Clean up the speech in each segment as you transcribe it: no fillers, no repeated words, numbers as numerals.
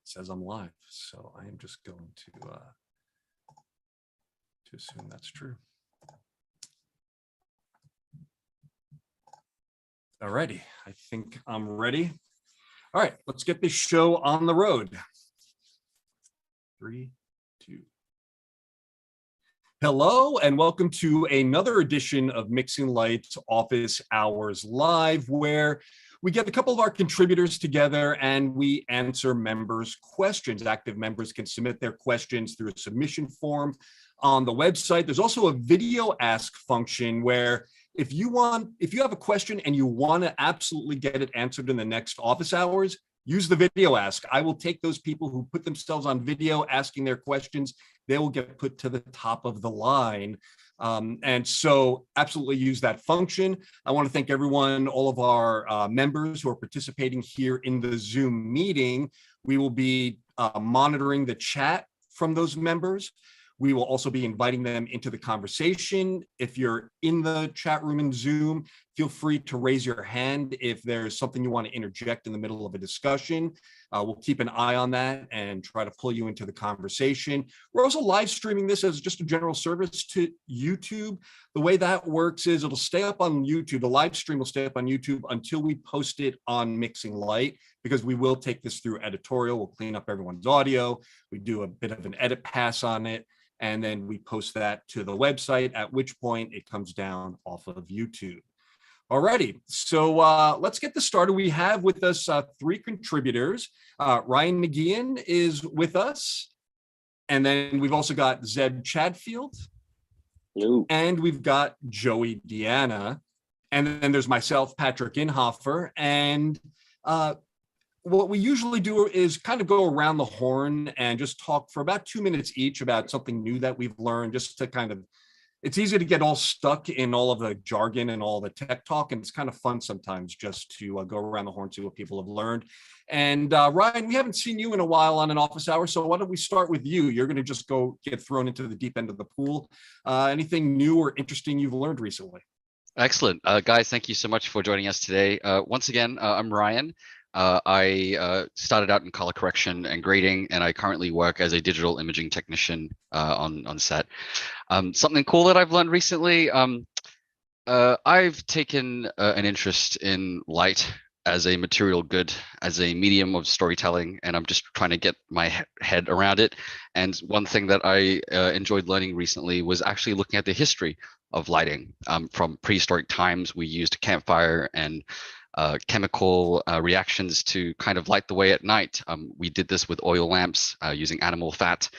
says I'm live, so I am just going to assume that's true. Alrighty, I think I'm ready. All right, let's get this show on the road. 3, 2. Hello, and welcome to another edition of Mixing Light's Office Hours Live, where we get a couple of our contributors together and we answer members' questions. Active members can submit their questions through a submission form on the website. There's also a video ask function where if you have a question and you want to absolutely get it answered in the next office hours, use the video ask. I will take those people who put themselves on video asking their questions. They will get put to the top of the line. And so absolutely use that function. I want to thank everyone, all of our members who are participating here in the Zoom meeting. We will be monitoring the chat from those members. We will also be inviting them into the conversation. If you're in the chat room in Zoom, feel free to raise your hand if there's something you want to interject in the middle of a discussion. We'll keep an eye on that and try to pull you into the conversation. We're also live streaming this as just a general service to YouTube. The way that works is it'll stay up on YouTube. The live stream will stay up on YouTube until we post it on Mixing Light, because we will take this through editorial. We'll clean up everyone's audio. We do a bit of an edit pass on it, and then we post that to the website, at which point it comes down off of YouTube. Alrighty, so let's get this started. We have with us 3 contributors. Ryan McGeehan is with us, and then we've also got Zeb Chadfield. Hello. And we've got Joey Deanna, and then there's myself, Patrick Inhofer, and what we usually do is kind of go around the horn and just talk for about 2 minutes each about something new that we've learned, just to kind of, it's easy to get all stuck in all of the jargon and all the tech talk, and it's kind of fun sometimes just to go around the horn, see what people have learned. And Ryan, we haven't seen you in a while on an office hour, so why don't we start with you? You're going to just get thrown into the deep end of the pool. Anything new or interesting you've learned recently? Excellent. Guys, thank you so much for joining us today. Once again, I'm Ryan. I started out in color correction and grading, and I currently work as a digital imaging technician on set. Something cool that I've learned recently, I've taken an interest in light as a material good, as a medium of storytelling, and I'm just trying to get my head around it. And one thing that I enjoyed learning recently was actually looking at the history of lighting. From prehistoric times, we used campfire and chemical reactions to kind of light the way at night. We did this with oil lamps using animal fat,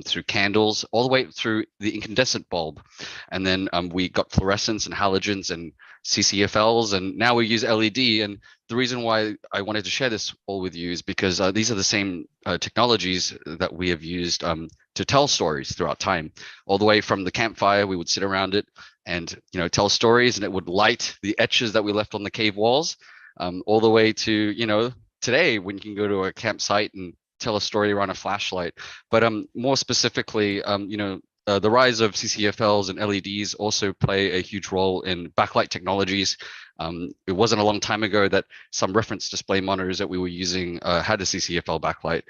through candles, all the way through the incandescent bulb. And then we got fluorescents and halogens and CCFLs, and now we use LED. And the reason why I wanted to share this all with you is because these are the same technologies that we have used to tell stories throughout time. All the way from the campfire, we would sit around it and tell stories, and it would light the etches that we left on the cave walls, all the way to today, when you can go to a campsite and tell a story around a flashlight. But more specifically, the rise of CCFLs and LEDs also play a huge role in backlight technologies. It wasn't a long time ago that some reference display monitors that we were using had a CCFL backlight.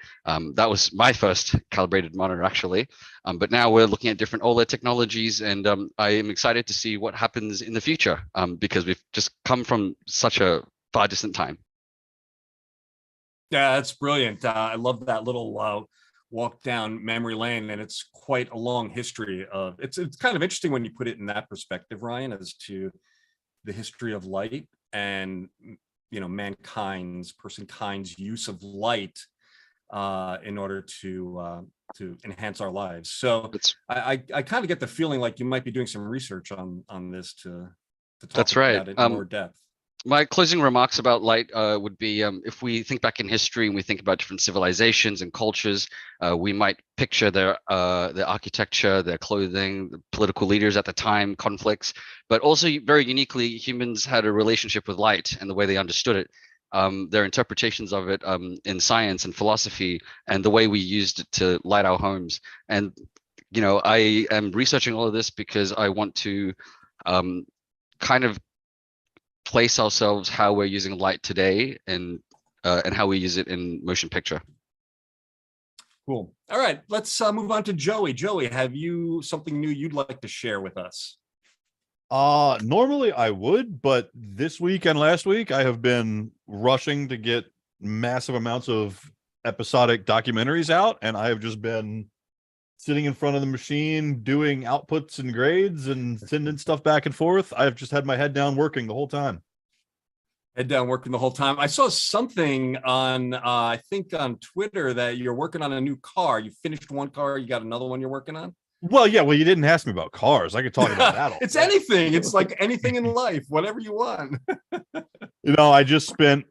That was my first calibrated monitor, actually. But now we're looking at different OLED technologies, and I am excited to see what happens in the future, because we've just come from such a far distant time. Yeah, that's brilliant. I love that little walk down memory lane, and it's quite a long history of it's kind of interesting when you put it in that perspective, Ryan, as to the history of light and mankind's use of light in order to enhance our lives. So I kind of get the feeling like you might be doing some research on this to talk about it in more depth. My closing remarks about light would be, if we think back in history and we think about different civilizations and cultures, we might picture their architecture, their clothing, the political leaders at the time, conflicts, but also very uniquely, humans had a relationship with light and the way they understood it. Their interpretations of it in science and philosophy, and the way we used it to light our homes. And I am researching all of this because I want to kind of place ourselves how we're using light today and how we use it in motion picture. Cool. All right, let's move on to Joey. Joey, have you something new you'd like to share with us? Normally I would, but this week and last week I have been rushing to get massive amounts of episodic documentaries out, and I have just been sitting in front of the machine doing outputs and grades and sending stuff back and forth. I've just had my head down working the whole time. Head down working the whole time. I saw something on, I think on Twitter that you're working on a new car. You finished one car, you got another one you're working on? Well, yeah, well, you didn't ask me about cars. I could talk about that all It's day. anything. It's like anything in life, whatever you want. I just spent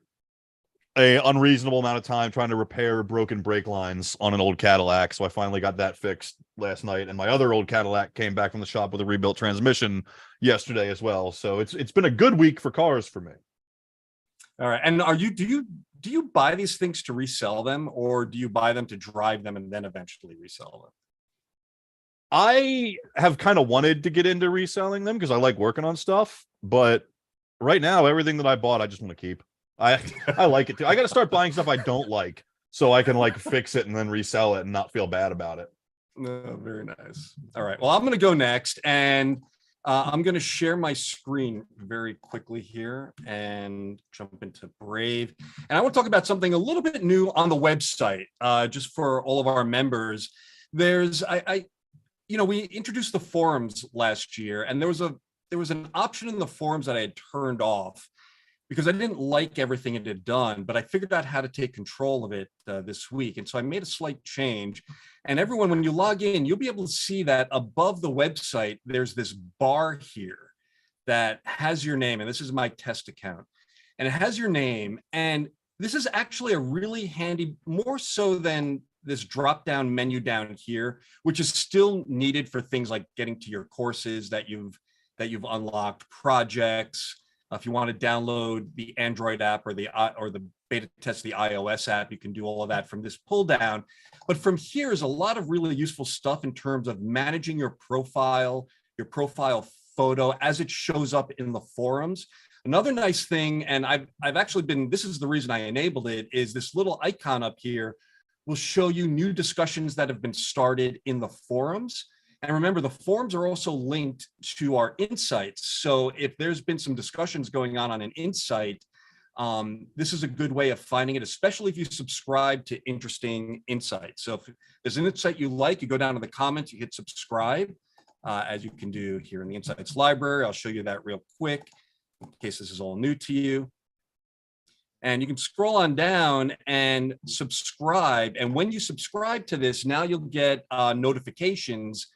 a unreasonable amount of time trying to repair broken brake lines on an old Cadillac. So I finally got that fixed last night. And my other old Cadillac came back from the shop with a rebuilt transmission yesterday as well. So it's been a good week for cars for me. All right. And do you buy these things to resell them, or do you buy them to drive them and then eventually resell them? I have kind of wanted to get into reselling them because I like working on stuff, but right now everything that I bought I just want to keep. I like it too. I got to start buying stuff I don't like so I can like fix it and then resell it and not feel bad about it. No, very nice. All right. Well, I'm going to go next, and I'm going to share my screen very quickly here and jump into Brave. And I want to talk about something a little bit new on the website, just for all of our members. There's we introduced the forums last year, and there was an option in the forums that I had turned off because I didn't like everything it had done, but I figured out how to take control of it this week. And so I made a slight change. And everyone, when you log in, you'll be able to see that above the website, there's this bar here that has your name. And this is my test account. And it has your name. And this is actually a really handy, more so than this drop-down menu down here, which is still needed for things like getting to your courses that you've unlocked, projects. If you want to download the Android app or the beta test the iOS app, you can do all of that from this pull down. But from here is a lot of really useful stuff in terms of managing your profile photo as it shows up in the forums. Another nice thing, and I've actually been, this is the reason I enabled it, is this little icon up here will show you new discussions that have been started in the forums. And remember, the forums are also linked to our insights. So if there's been some discussions going on an insight, this is a good way of finding it, especially if you subscribe to interesting insights. So if there's an insight you like, you go down to the comments, you hit subscribe, as you can do here in the Insights library. I'll show you that real quick in case this is all new to you. And you can scroll on down and subscribe. And when you subscribe to this, now you'll get notifications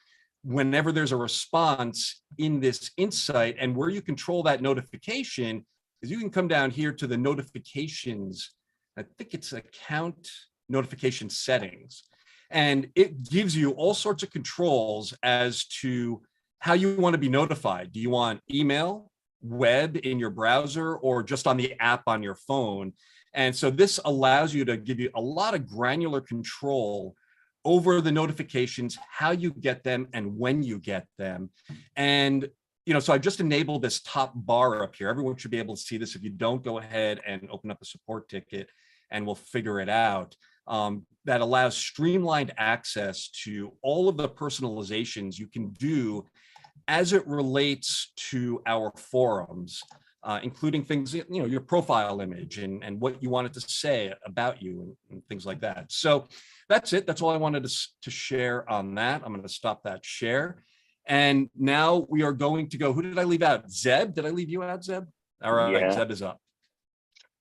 whenever there's a response in this insight. And where you control that notification is you can come down here to the notifications. I think it's account notification settings. And it gives you all sorts of controls as to how you want to be notified. Do you want email, web in your browser, or just on the app on your phone? And so this allows you to give you a lot of granular control over the notifications, how you get them and when you get them. And so I just enabled this top bar up here. Everyone should be able to see this. If you don't, go ahead and open up a support ticket and we'll figure it out. That allows streamlined access to all of the personalizations you can do as it relates to our forums, including things, your profile image and what you wanted to say about you and things like that. So that's it. That's all I wanted to share on that. I'm going to stop that share. And now we are going to go, who did I leave out? Zeb, did I leave you out, Zeb? All right, yeah. Zeb is up.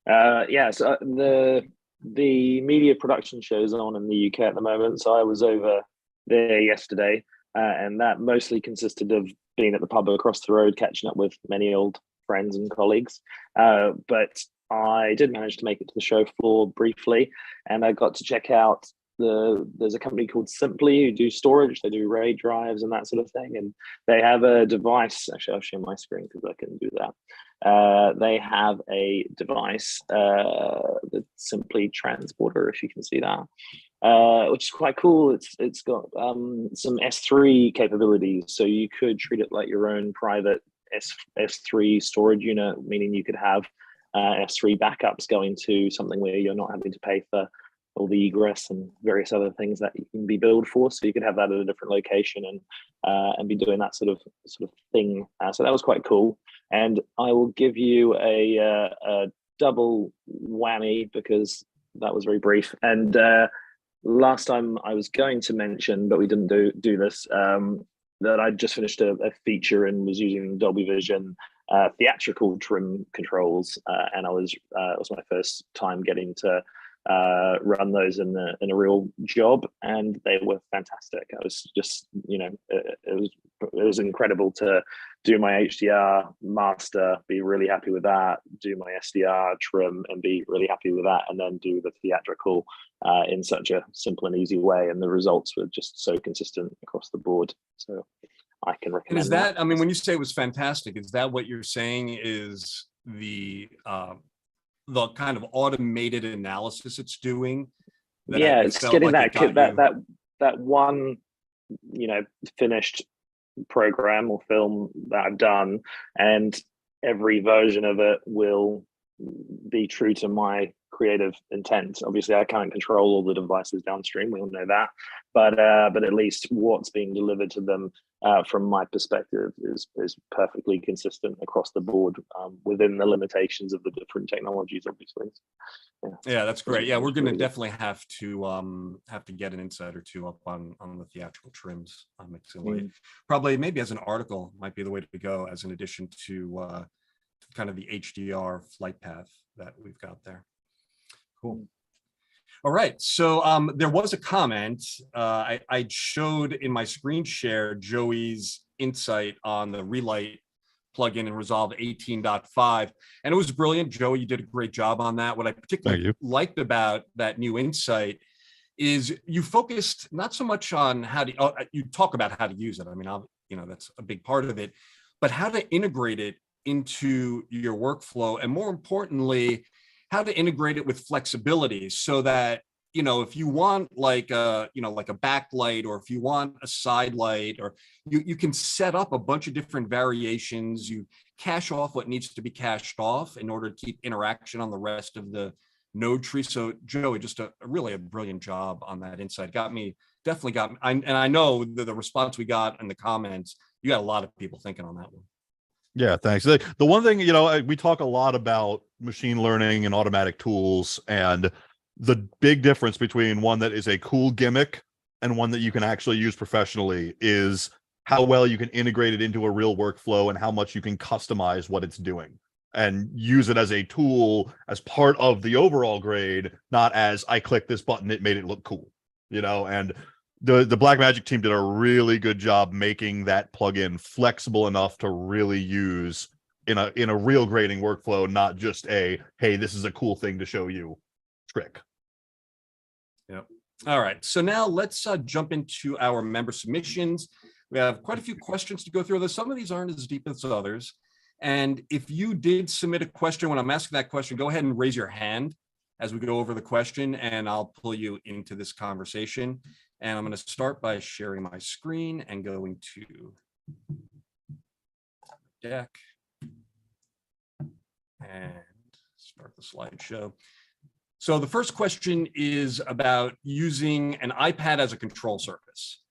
So the media production show's on in the UK at the moment. So I was over there yesterday, and that mostly consisted of being at the pub across the road, catching up with many old friends and colleagues. But I did manage to make it to the show floor briefly, and I got to check out there's a company called Simply who do storage. They do RAID drives and that sort of thing, and they have a device. Actually, I'll share my screen because I can do that. They have a device, the Simply Transporter, if you can see that, which is quite cool. It's got some S3 capabilities, so you could treat it like your own private S3 storage unit, meaning you could have S3 backups going to something where you're not having to pay for all the egress and various other things that you can be billed for. So you could have that at a different location and be doing that sort of thing. So that was quite cool. And I will give you a double whammy because that was very brief. And last time I was going to mention, but we didn't do this, that I just finished a feature and was using Dolby Vision theatrical trim controls, and it was my first time getting to run those in a real job, and they were fantastic. I was just, it was incredible to do my HDR master, be really happy with that, do my SDR trim and be really happy with that, and then do the theatrical in such a simple and easy way, and the results were just so consistent across the board. So I can recommend. And is that, I mean, when you say it was fantastic, is that what you're saying is the kind of automated analysis it's doing? Yeah, it's getting like that one, finished program or film that I've done, and every version of it will be true to my creative intent. Obviously, I can't control all the devices downstream. We all know that, but at least what's being delivered to them from my perspective is perfectly consistent across the board within the limitations of the different technologies, obviously. Yeah, that's great. Yeah, we're going to definitely have to get an insight or two up on the theatrical trims on MixingLight. Probably maybe as an article might be the way to go, as an addition to kind of the HDR flight path that we've got there. Cool. All right, so there was a comment I showed in my screen share, Joey's insight on the Relight plugin in Resolve 18.5, and it was brilliant. Joey, you did a great job on that. What I particularly liked about that new insight is you focused not so much on how to, you talk about how to use it. I mean, that's a big part of it, but how to integrate it into your workflow, and more importantly, how to integrate it with flexibility, so that, if you want like a backlight, or if you want a side light, or you can set up a bunch of different variations. You cache off what needs to be cached off in order to keep interaction on the rest of the node tree. So Joey, just really a brilliant job on that insight. Definitely got me. And I know the response we got in the comments, you got a lot of people thinking on that one. Yeah, thanks. The one thing, we talk a lot about machine learning and automatic tools, and the big difference between one that is a cool gimmick and one that you can actually use professionally is how well you can integrate it into a real workflow and how much you can customize what it's doing and use it as a tool as part of the overall grade, not as I clicked this button, it made it look cool, and the Blackmagic team did a really good job making that plugin flexible enough to really use in a real grading workflow, not just hey, this is a cool thing to show you trick. Yep. All right. So now let's jump into our member submissions. We have quite a few questions to go through, although some of these aren't as deep as others. And if you did submit a question, when I'm asking that question, go ahead and raise your hand as we go over the question, and I'll pull you into this conversation. And I'm going to start by sharing my screen and going to deck and start the slideshow. So the first question is about using an iPad as a control surface.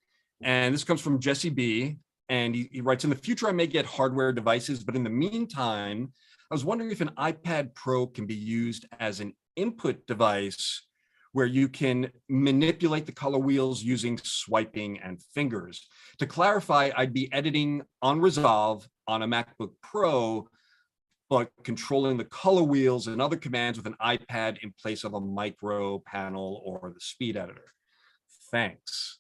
And this comes from Jesse B. And he writes, in the future, I may get hardware devices, but in the meantime, I was wondering if an iPad Pro can be used as an input device where you can manipulate the color wheels using swiping and fingers. To clarify, I'd be editing on Resolve on a MacBook Pro, but controlling the color wheels and other commands with an iPad in place of a micro panel or the speed editor. Thanks.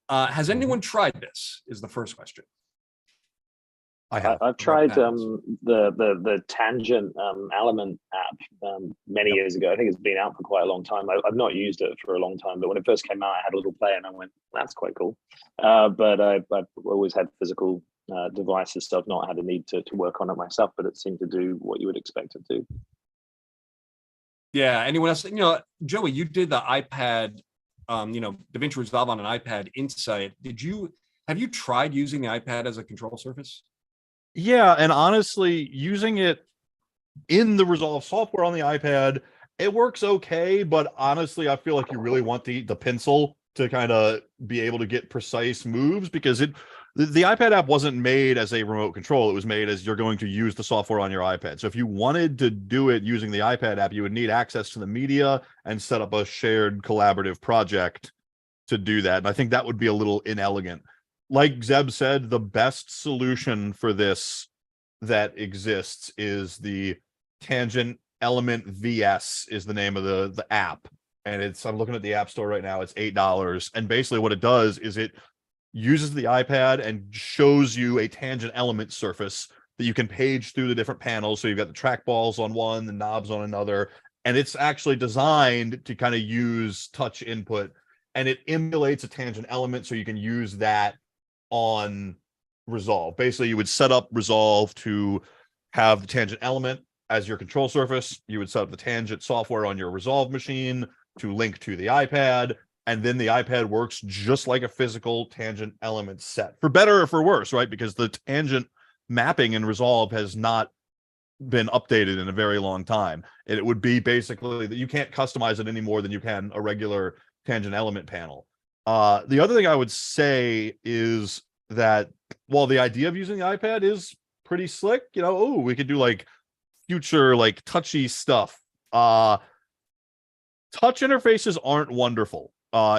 Has anyone tried this? Is the first question. I've tried the Tangent Element app many years ago. I think it's been out for quite a long time. I've not used it for a long time, but when it first came out, I had a little play and I went, that's quite cool. But I've always had physical devices, so I've not had a need to work on it myself, but it seemed to do what you would expect it to. Yeah, anyone else? Joey, you did the iPad, DaVinci Resolve on an iPad Insight. Have you tried using the iPad as a control surface? Yeah, and honestly, using it in the Resolve software on the iPad it works okay, but honestly, I feel like you really want the pencil to kind of be able to get precise moves, because the iPad app wasn't made as a remote control. It was made as you're going to use the software on your iPad. So if you wanted to do it using the iPad app, you would need access to the media and set up a shared collaborative project to do that. And I think that would be a little inelegant. Like Zeb said, the best solution for this that exists is the Tangent Element VS is the name of the app. And I'm looking at the App Store right now. It's $8. And basically what it does is it uses the iPad and shows you a tangent element surface that you can page through the different panels. So you've got the trackballs on one, the knobs on another, and it's actually designed to kind of use touch input, and it emulates a tangent element so you can use that on Resolve. Basically, you would set up Resolve to have the tangent element as your control surface. You would set up the tangent software on your Resolve machine to link to the iPad, and then the iPad works just like a physical tangent element set, for better or for worse, right? Because the tangent mapping in Resolve has not been updated in a very long time. And it would be basically that you can't customize it any more than you can a regular tangent element panel. The other thing I would say is that while the idea of using the iPad is pretty slick, we could do like future, like touchy stuff. Touch interfaces aren't wonderful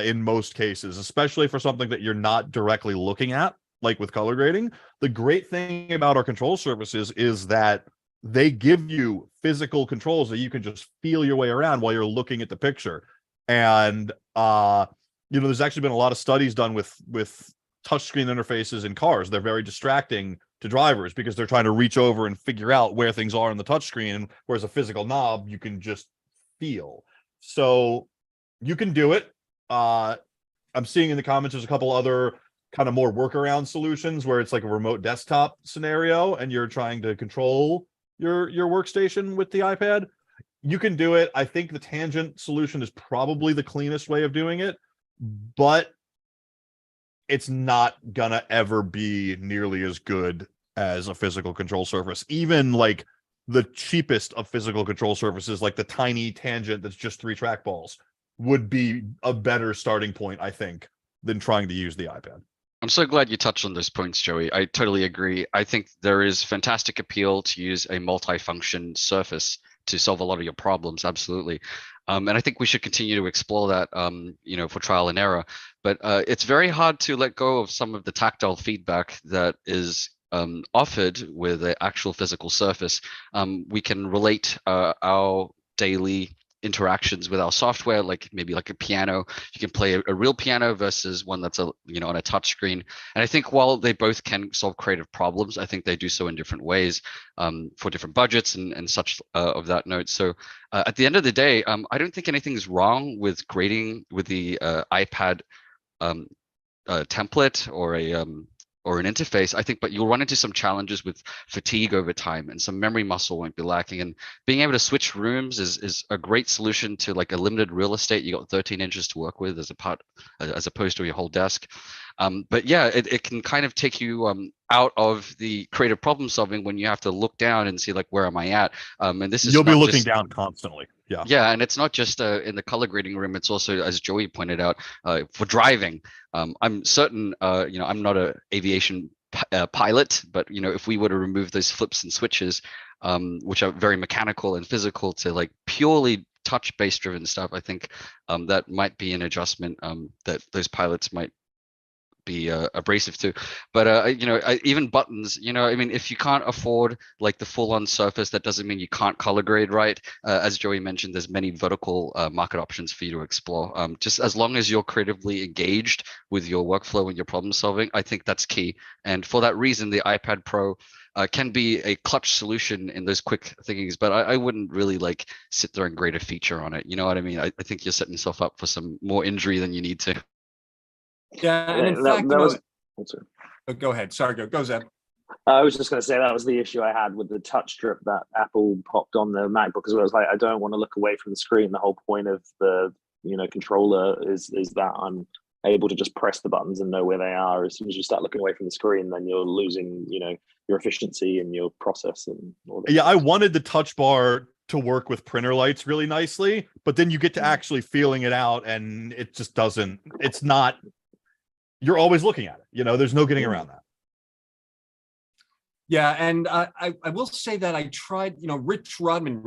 in most cases, especially for something that you're not directly looking at, like with color grading. The great thing about our control surfaces is that they give you physical controls that you can just feel your way around while you're looking at the picture. And there's actually been a lot of studies done with touchscreen interfaces in cars. They're very distracting to drivers because they're trying to reach over and figure out where things are on the touchscreen, whereas a physical knob you can just feel. So you can do it. I'm seeing in the comments there's a couple other kind of more workaround solutions where it's like a remote desktop scenario and you're trying to control your workstation with the iPad. You can do it. I think the tangent solution is probably the cleanest way of doing it, but it's not gonna ever be nearly as good as a physical control surface. Even like the cheapest of physical control surfaces, like the tiny tangent that's just 3 trackballs, would be a better starting point, I think, than trying to use the iPad. I'm so glad you touched on those points, Joey. I totally agree. I think there is fantastic appeal to use a multi-function surface to solve a lot of your problems. Absolutely. And I think we should continue to explore that, for trial and error. But it's very hard to let go of some of the tactile feedback that is offered with an actual physical surface. We can relate our daily interactions with our software, like maybe like a piano. You can play a real piano versus one that's on a touch screen. And I think while they both can solve creative problems, I think they do so in different ways for different budgets and such of that note. So at the end of the day, I don't think anything's wrong with grading with the iPad template or an interface, I think, but you'll run into some challenges with fatigue over time, and some memory muscle won't be lacking. And being able to switch rooms is a great solution to like a limited real estate. You got 13 inches to work with as opposed to your whole desk. But yeah, it can kind of take you out of the creative problem solving when you have to look down and see like, where am I at? And this is you'll be looking down constantly. Yeah, and it's not just in the color grading room. It's also, as Joey pointed out, for driving. I'm certain, I'm not an aviation pilot, but if we were to remove those flips and switches, which are very mechanical and physical, to like purely touch-based driven stuff, I think that might be an adjustment that those pilots might be abrasive to. But even buttons, if you can't afford like the full-on surface, that doesn't mean you can't color grade, right? As Joey mentioned, there's many vertical market options for you to explore. Just as long as you're creatively engaged with your workflow and your problem solving, I think that's key. And for that reason, the iPad Pro can be a clutch solution in those quick thinkings, but I wouldn't really like sit there and grade a feature on it. You know what I mean? I think you're setting yourself up for some more injury than you need to. Yeah, and in fact, go ahead. Sorry, go Zeb. I was just going to say that was the issue I had with the touch strip that Apple popped on the MacBook, because it was like, I don't want to look away from the screen. The whole point of the controller is that I'm able to just press the buttons and know where they are. As soon as you start looking away from the screen, then you're losing your efficiency and your process and all that. Yeah, I wanted the touch bar to work with printer lights really nicely, but then you get to actually feeling it out, and it just doesn't. It's not. You're always looking at it. You know, there's no getting around that. Yeah, and I will say that I tried, Rich Rodman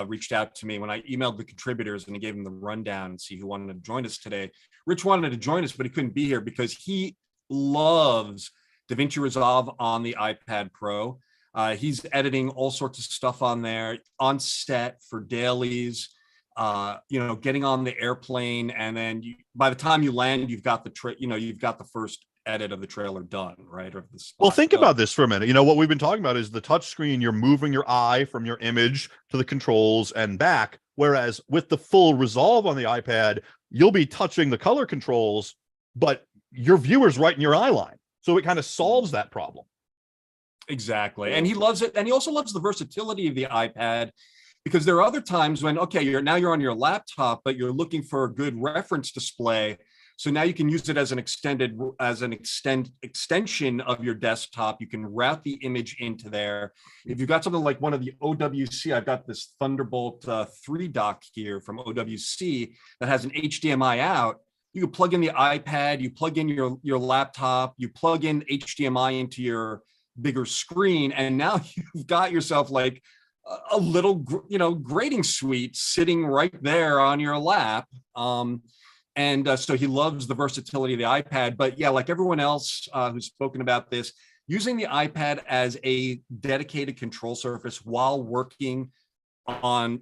reached out to me when I emailed the contributors and I gave him the rundown and see who wanted to join us today. Rich wanted to join us, but he couldn't be here because he loves DaVinci Resolve on the iPad Pro. He's editing all sorts of stuff on there, on set for dailies, getting on the airplane, and then by the time you land, you've got the first edit of the trailer done, right? Or the well, think about this for a minute. What we've been talking about is the touch screen. You're moving your eye from your image to the controls and back. Whereas with the full Resolve on the iPad, you'll be touching the color controls, but your viewer's right in your eye line. So it kind of solves that problem. Exactly. And he loves it. And he also loves the versatility of the iPad, because there are other times when, okay, you're on your laptop, but you're looking for a good reference display. So now you can use it as an extension of your desktop. You can route the image into there. If you've got something like one of the OWC, I've got this Thunderbolt 3 dock here from OWC that has an HDMI out. You can plug in the iPad, you plug in your laptop, you plug in HDMI into your bigger screen, and now you've got yourself like a little, grading suite sitting right there on your lap. And so he loves the versatility of the iPad. But yeah, like everyone else who's spoken about this, using the iPad as a dedicated control surface while working on,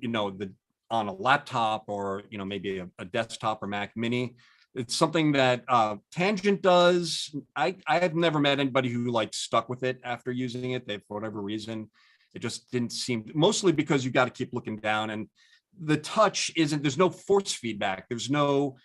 on a laptop or, maybe a desktop or Mac Mini, it's something that Tangent does. I have never met anybody who stuck with it after using it. They, for whatever reason, it just didn't seem, mostly because you got to keep looking down, and the touch there's no force feedback. There's no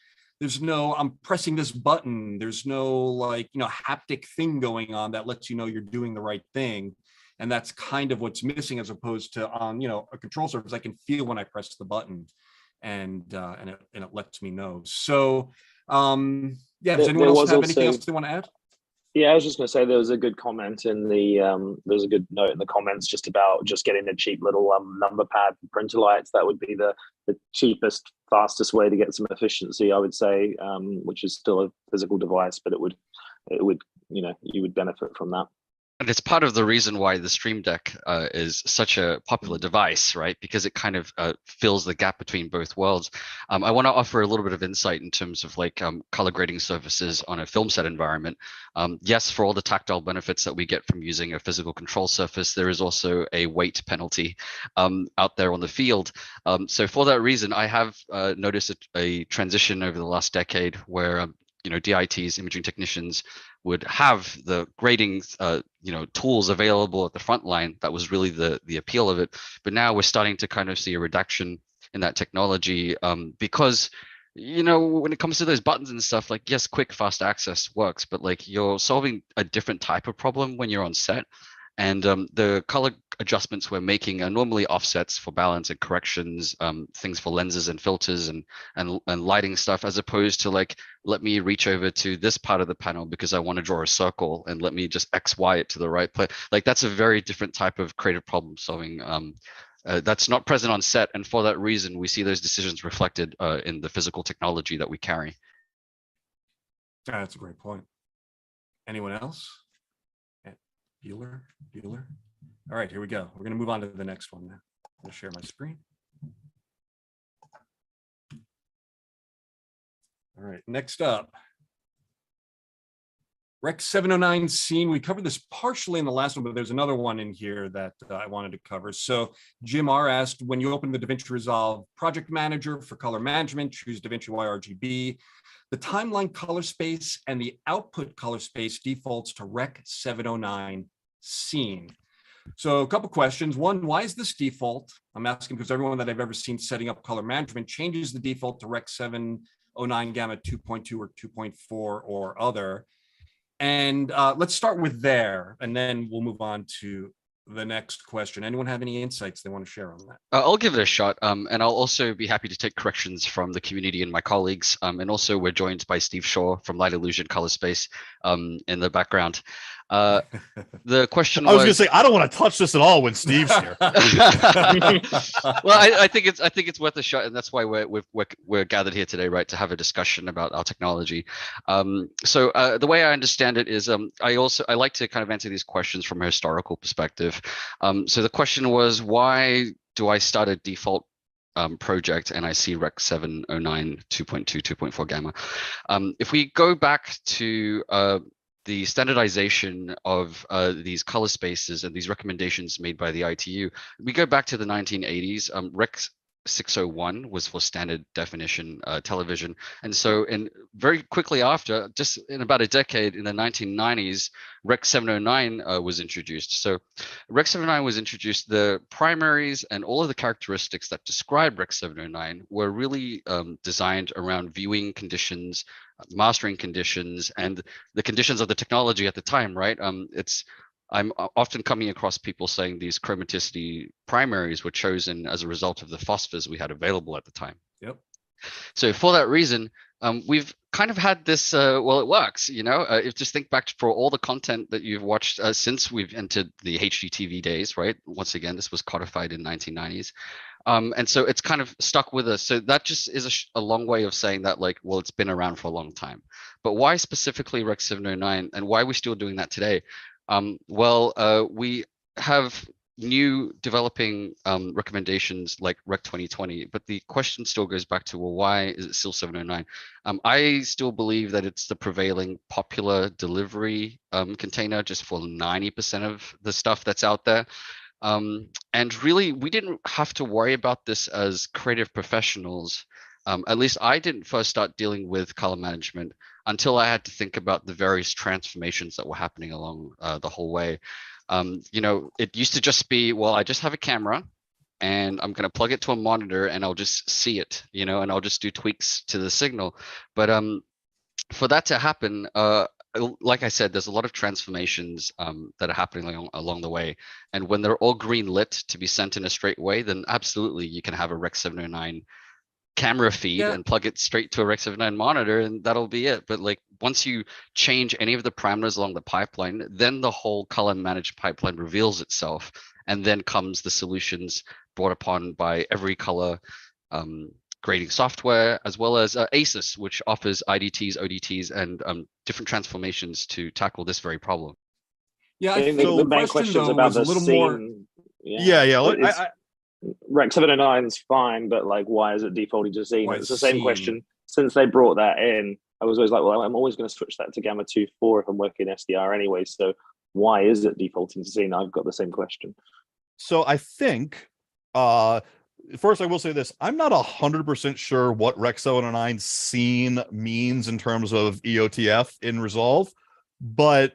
I'm pressing this button. There's no haptic thing going on that lets you know you're doing the right thing. And that's kind of what's missing, as opposed to on, a control surface. I can feel when I press the button, and it lets me know. So does anyone else have anything else they want to add? Yeah, I was just going to say there was a good comment in there's a good note in the comments just about just getting a cheap little number pad printer lights. That would be the cheapest, fastest way to get some efficiency, I would say, which is still a physical device, but it would you would benefit from that. And it's part of the reason why the Stream Deck is such a popular device, right? Because it kind of fills the gap between both worlds. I want to offer a little bit of insight in terms of color grading surfaces on a film set environment. Yes, for all the tactile benefits that we get from using a physical control surface, there is also a weight penalty out there on the field. So for that reason, I have noticed a transition over the last decade where DITs, imaging technicians, would have the grading tools available at the front line. That was really the appeal of it. But now we're starting to kind of see a reduction in that technology because when it comes to those buttons and stuff, yes, quick fast access works, but you're solving a different type of problem when you're on set. And the color adjustments we're making are normally offsets for balance and corrections, things for lenses and filters and lighting stuff, as opposed to let me reach over to this part of the panel because I want to draw a circle and let me just X, Y it to the right place. That's a very different type of creative problem solving. That's not present on set. And for that reason, we see those decisions reflected in the physical technology that we carry. That's a great point. Anyone else? Bueller. All right, here we go. We're going to move on to the next one now. I'm going to share my screen. All right, next up, Rec 709 scene. We covered this partially in the last one, but there's another one in here that I wanted to cover. So Jim R asked, when you open the DaVinci Resolve Project Manager for color management, choose DaVinci YRGB. The timeline color space and the output color space defaults to Rec 709 scene. So a couple questions. One, why is this default? I'm asking because everyone that I've ever seen setting up color management changes the default to Rec 709 Gamma 2.2 or 2.4 or other. And let's start with there, and then we'll move on to the next question. Anyone have any insights they want to share on that? I'll give it a shot, and I'll also be happy to take corrections from the community and my colleagues. And also we're joined by Steve Shaw from Light Illusion Color Space in the background. The question I was going to say, I don't want to touch this at all when Steve's here. Well, I think it's worth a shot, and that's why we're gathered here today, right, to have a discussion about our technology. So the way I understand it is, I like to kind of answer these questions from a historical perspective. So the question was, why do I start a default project and I see Rec 709 2.2 2.4 gamma? If we go back to the standardization of these color spaces and these recommendations made by the ITU, we go back to the 1980s. Rec 601 was for standard definition television. And so very quickly after, just in about a decade, in the 1990s, Rec 709 was introduced. So Rec 709 was introduced. The primaries and all of the characteristics that describe Rec 709 were really designed around viewing conditions, mastering conditions, and the conditions of the technology at the time, right? I'm often coming across people saying these chromaticity primaries were chosen as a result of the phosphors we had available at the time. Yep. So for that reason, we've kind of had this, well, it works, you know, if just think back for all the content that you've watched since we've entered the HDTV days, right? Once again, this was codified in 1990s. And so it's kind of stuck with us. So that just is a long way of saying that, like, well, it's been around for a long time. But why specifically Rec 709, and why are we still doing that today? We have new developing recommendations like Rec 2020, but the question still goes back to, well, why is it still 709? I still believe that it's the prevailing popular delivery container just for 90% of the stuff that's out there. And really, we didn't have to worry about this as creative professionals. At least I didn't first start dealing with color management until I had to think about the various transformations that were happening along the whole way. You know, it used to just be, well, I just have a camera and I'm going to plug it to a monitor and I'll just see it, you know, and I'll just do tweaks to the signal. But for that to happen, like I said, there's a lot of transformations that are happening along the way. And when they're all green lit to be sent in a straight way, then absolutely you can have a Rec 709 camera feed and plug it straight to a Rec 709 monitor, and that'll be it. But like, once you change any of the parameters along the pipeline, then the whole color managed pipeline reveals itself, and then comes the solutions brought upon by every color grading software, as well as ASUS, which offers IDTs, ODTs, and different transformations to tackle this very problem. Yeah, I think so the main questions about the little scene, more. Yeah. Rec 709 is fine, but like, why is it defaulted to scene? It's the same scene? question since they brought that in. I was always like, well, I'm always going to switch that to Gamma 2.4 if I'm working SDR anyway. So why is it defaulting to scene? I've got the same question. So I think, first I will say this: I'm not 100% sure what Rec 709 scene means in terms of EOTF in Resolve, but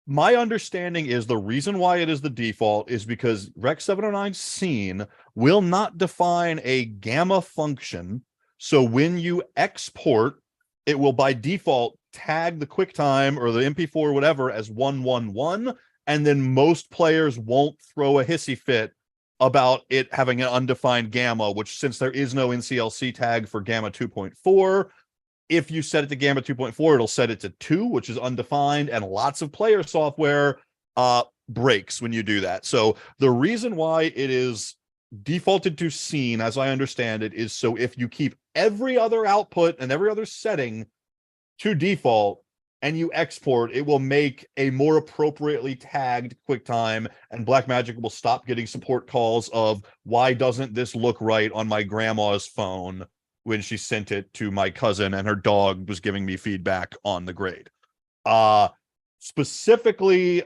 my understanding is the reason why it is the default is because Rec 709 scene will not define a gamma function. So when you export, it will by default tag the QuickTime or the MP4 or whatever as 111, and then most players won't throw a hissy fit about it having an undefined gamma, which, since there is no NCLC tag for Gamma 2.4, if you set it to Gamma 2.4, it'll set it to 2, which is undefined, and lots of player software breaks when you do that. So the reason why it is defaulted to scene, as I understand it, is so if you keep every other output and every other setting to default and you export, it will make a more appropriately tagged QuickTime, and Blackmagic will stop getting support calls of, why doesn't this look right on my grandma's phone when she sent it to my cousin and her dog was giving me feedback on the grade. Specifically,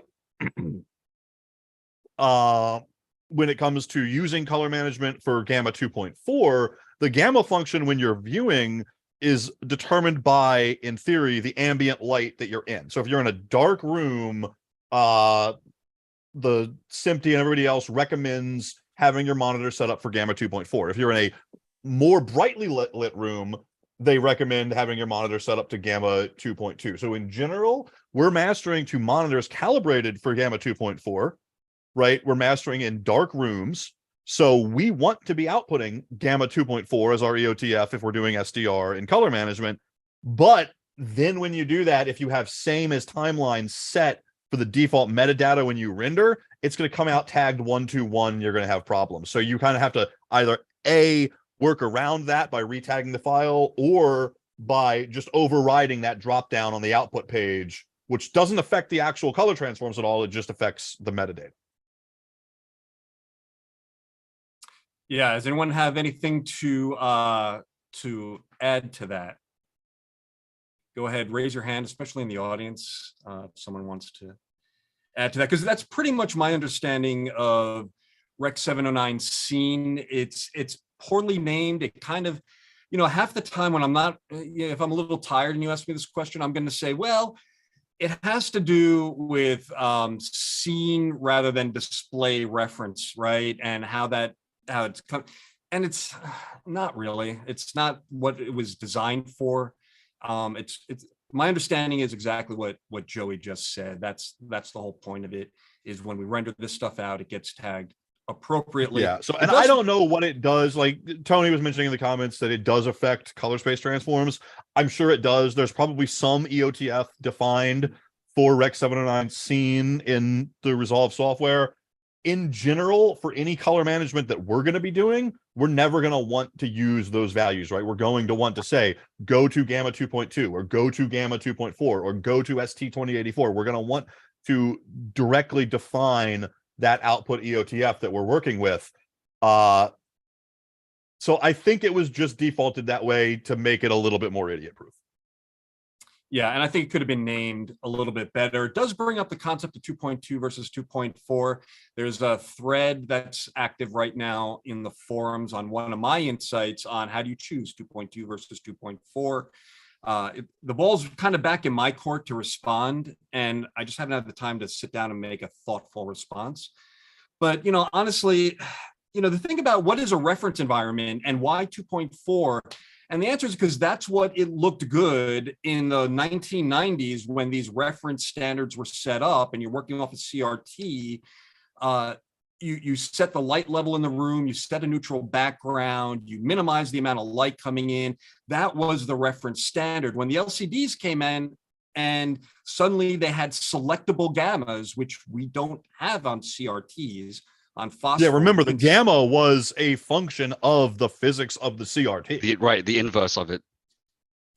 when it comes to using color management for Gamma 2.4, the gamma function when you're viewing is determined by, in theory, the ambient light that you're in. So if you're in a dark room, the SMPTE and everybody else recommends having your monitor set up for Gamma 2.4. If you're in a more brightly lit room, they recommend having your monitor set up to Gamma 2.2. So in general, we're mastering to monitors calibrated for Gamma 2.4, right? We're mastering in dark rooms. So we want to be outputting Gamma 2.4 as our EOTF if we're doing SDR in color management. But then when you do that, if you have same as timeline set for the default metadata when you render, it's going to come out tagged 121. You're going to have problems. So you kind of have to either work around that by retagging the file, or by just overriding that drop down on the output page, which doesn't affect the actual color transforms at all. It just affects the metadata. Yeah. Does anyone have anything to add to that? Go ahead, raise your hand, especially in the audience. If someone wants to add to that, because that's pretty much my understanding of Rec 709 scene. It's poorly named. It kind of, half the time when I'm not, if I'm a little tired and you ask me this question, I'm going to say, well, it has to do with scene rather than display reference, right? And how it's come, and it's not really. It's not what it was designed for. It's my understanding is exactly what Joey just said. That's the whole point of it, is when we render this stuff out, it gets tagged appropriately. Yeah. So, and I don't know what it does. Like Tony was mentioning in the comments that it does affect color space transforms. I'm sure it does. There's probably some EOTF defined for Rec 709 scene in the Resolve software. In general, for any color management that we're going to be doing, we're never going to want to use those values, right? We're going to want to say, go to gamma 2.2 or go to gamma 2.4 or go to ST2084. We're going to want to directly define that output EOTF that we're working with. So I think it was just defaulted that way to make it a little bit more idiot proof. Yeah, and I think it could have been named a little bit better. It does bring up the concept of 2.2 versus 2.4. There's a thread that's active right now in the forums on one of my insights on how do you choose 2.2 versus 2.4. The ball's kind of back in my court to respond, and I just haven't had the time to sit down and make a thoughtful response. But, honestly, the thing about what is a reference environment and why 2.4, and the answer is because that's what it looked good in the 1990s when these reference standards were set up and you're working off a CRT. You set the light level in the room, you set a neutral background, you minimize the amount of light coming in. That was the reference standard. When the LCDs came in and suddenly they had selectable gammas, which we don't have on CRTs, on phosphor. Yeah, remember the gamma was a function of the physics of the CRT. The inverse of it.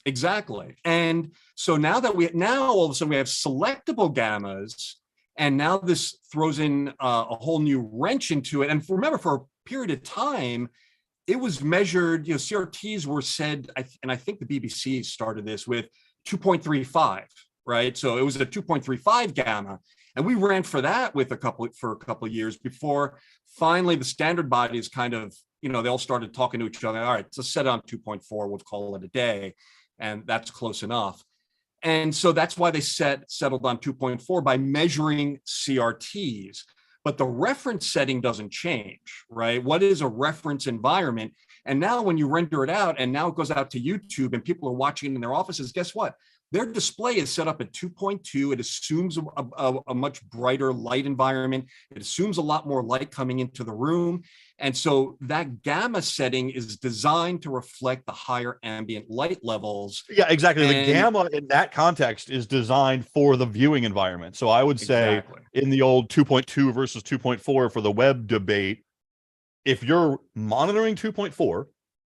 Exactly. And so now all of a sudden we have selectable gammas, and now this throws in a whole new wrench into it. And remember, for a period of time, it was measured, CRTs were said, and I think the BBC started this with 2.35, right? So it was a 2.35 gamma. And we ran for that for a couple of years before finally the standard bodies kind of, they all started talking to each other. All right, let's set it on 2.4, we'll call it a day. And that's close enough. And so that's why they settled on 2.4 by measuring CRTs. But the reference setting doesn't change, right? What is a reference environment? And now when you render it out and now it goes out to YouTube and people are watching it in their offices, guess what? Their display is set up at 2.2. It assumes a much brighter light environment. It assumes a lot more light coming into the room. And so that gamma setting is designed to reflect the higher ambient light levels. Yeah, exactly. The gamma in that context is designed for the viewing environment. So I would say in the old 2.2 versus 2.4 for the web debate, if you're monitoring 2.4